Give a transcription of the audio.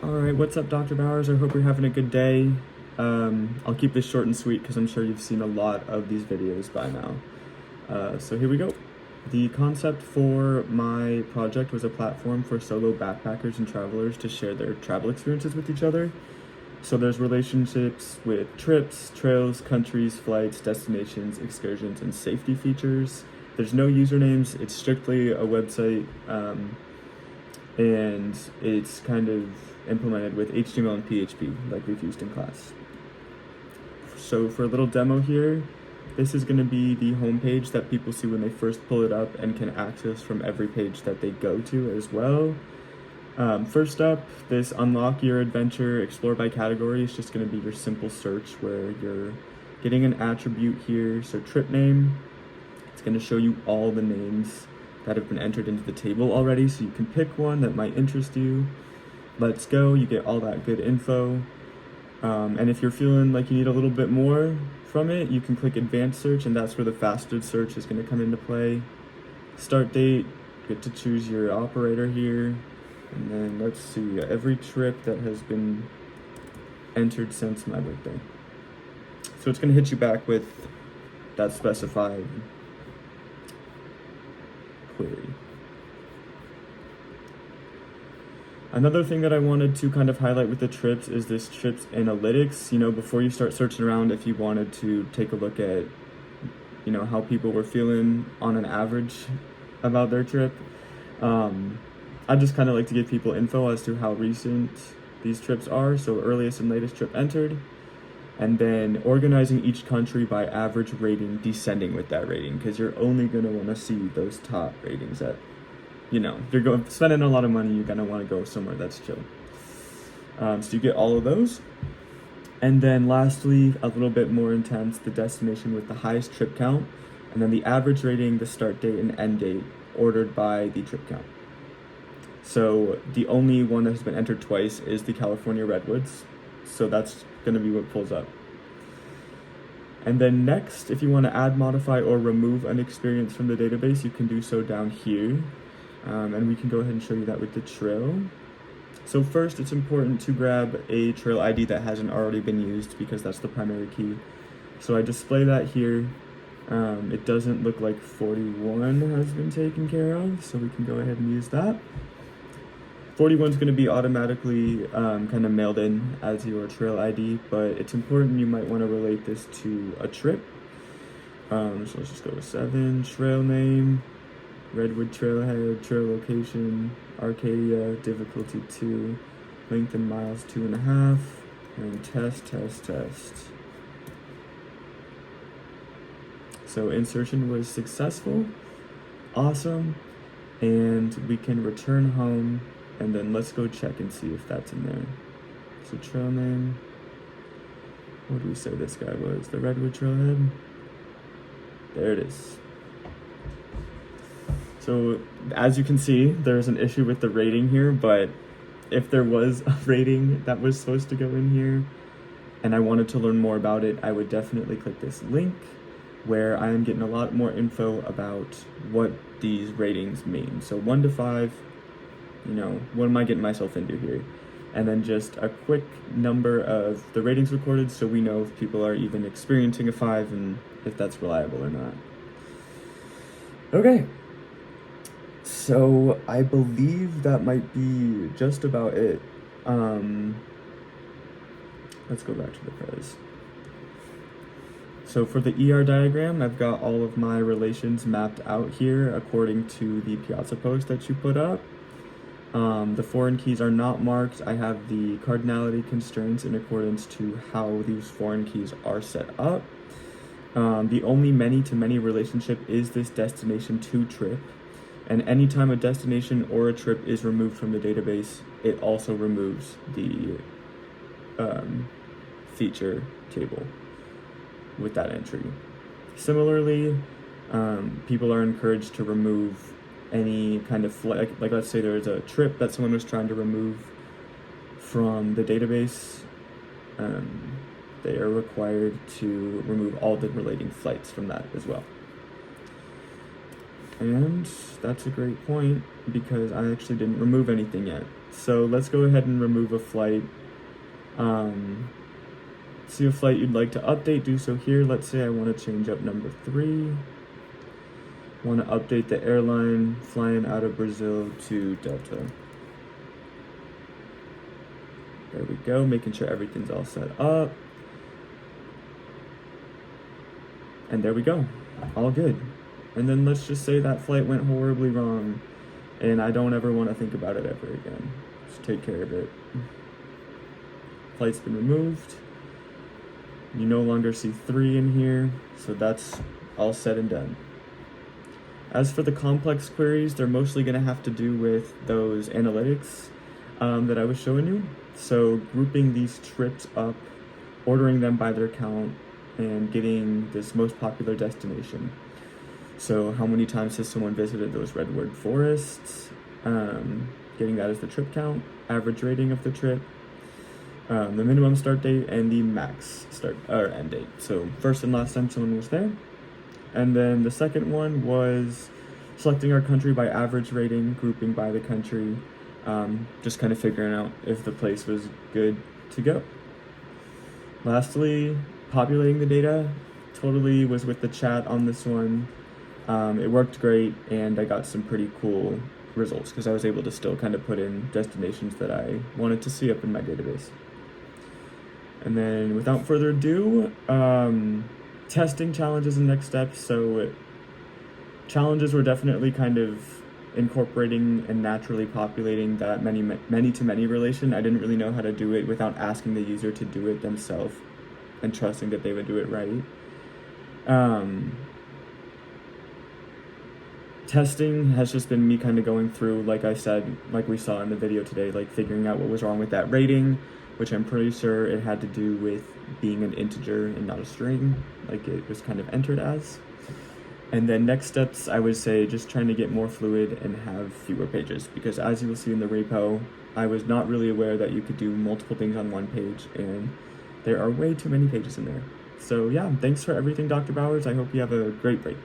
Alright, what's up, Dr. Bowers? I hope you're having a good day. I'll keep this short and sweet because I'm sure you've seen a lot of these videos by now. So here we go. The concept for my project was a platform for solo backpackers and travelers to share their travel experiences with each other. So there's relationships with trips, trails, countries, flights, destinations, excursions, and safety features. There's no usernames, it's strictly a website, and it's kind of implemented with HTML and PHP like we've used in class. So for a little demo here, this is going to be the home page that people see when they first pull it up and can access from every page that they go to as well. First up, this unlock your adventure, explore by category is just going to be your simple search where you're getting an attribute here. So trip name, it's going to show you all the names that have been entered into the table already, so you can pick one that might interest you. Let's go, you get all that good info. And if you're feeling like you need a little bit more from it, you can click advanced search, and that's where the faceted search is going to come into play. Start date, get to choose your operator here. And then let's see, every trip that has been entered since my birthday. So it's going to hit you back with that specified query. Another thing that I wanted to kind of highlight with the trips is this trips analytics. You know, before you start searching around, if you wanted to take a look at, you know, how people were feeling on an average about their trip, I just kind of like to give people info as to how recent these trips are. So earliest and latest trip entered, and then organizing each country by average rating, descending with that rating, because you're only going to want to see those top ratings that, you know, you're spending a lot of money, you're going to want to go somewhere that's chill. So you get all of those. And then lastly, a little bit more intense, the destination with the highest trip count, and then the average rating, the start date and end date, ordered by the trip count. So the only one that has been entered twice is the California Redwoods. So that's going to be what pulls up. And then next, if you want to add, modify, or remove an experience from the database, you can do so down here. And we can go ahead and show you that with the trail. So first, it's important to grab a trail ID that hasn't already been used because that's the primary key. So I display that here. It doesn't look like 41 has been taken care of, so we can go ahead and use that. 41 is going to be automatically kind of mailed in as your trail ID, but it's important you might want to relate this to a trip. So let's just go with 7, trail name, Redwood Trailhead, trail location, Arcadia, difficulty 2, length in miles 2.5, and test. So insertion was successful, awesome, and we can return home. And then let's go check and see if that's in there. So trail name, what do we say this guy was? The Redwood Trailhead? There it is. So as you can see, there's an issue with the rating here, but if there was a rating that was supposed to go in here and I wanted to learn more about it, I would definitely click this link where I am getting a lot more info about what these ratings mean. So 1 to 5, you know, what am I getting myself into here? And then just a quick number of the ratings recorded so we know if people are even experiencing a 5 and if that's reliable or not. Okay, so I believe that might be just about it. Let's go back to the pres. So for the ER diagram, I've got all of my relations mapped out here according to the Piazza post that you put up. The foreign keys are not marked. I have the cardinality constraints in accordance to how these foreign keys are set up. The only many-to-many relationship is this destination to trip. And anytime a destination or a trip is removed from the database, it also removes the feature table with that entry. Similarly, people are encouraged to remove any kind of like let's say there's a trip that someone was trying to remove from the database, they are required to remove all the relating flights from that as well. And that's a great point because I actually didn't remove anything yet. So let's go ahead and remove a flight. See a flight you'd like to update, do so here. Let's say I want to change up number 3. Want to update the airline flying out of Brazil to Delta. There we go, making sure everything's all set up. And there we go, all good. And then let's just say that flight went horribly wrong and I don't ever want to think about it ever again. Just take care of it. Flight's been removed. You no longer see 3 in here, so that's all said and done. As for the complex queries, they're mostly going to have to do with those analytics that I was showing you. So grouping these trips up, ordering them by their count, and getting this most popular destination. So how many times has someone visited those redwood forests? Getting that as the trip count, average rating of the trip, the minimum start date, and the max start or end date. So first and last time someone was there. And then the second one was selecting our country by average rating, grouping by the country, just kind of figuring out if the place was good to go. Lastly, populating the data. Totally was with the chat on this one. It worked great, and I got some pretty cool results because I was able to still kind of put in destinations that I wanted to see up in my database. And then without further adu, testing challenges and next steps. So challenges were definitely kind of incorporating and naturally populating that many-to-many relation. I didn't really know how to do it without asking the user to do it themselves and trusting that they would do it right. Testing has just been me kind of going through, like I said, like we saw in the video today, like figuring out what was wrong with that rating, which I'm pretty sure it had to do with being an integer and not a string, like it was kind of entered as. And then next steps, I would say just trying to get more fluid and have fewer pages, because as you will see in the repo, I was not really aware that you could do multiple things on one page, and there are way too many pages in there. So yeah, thanks for everything, Dr. Bowers. I hope you have a great break.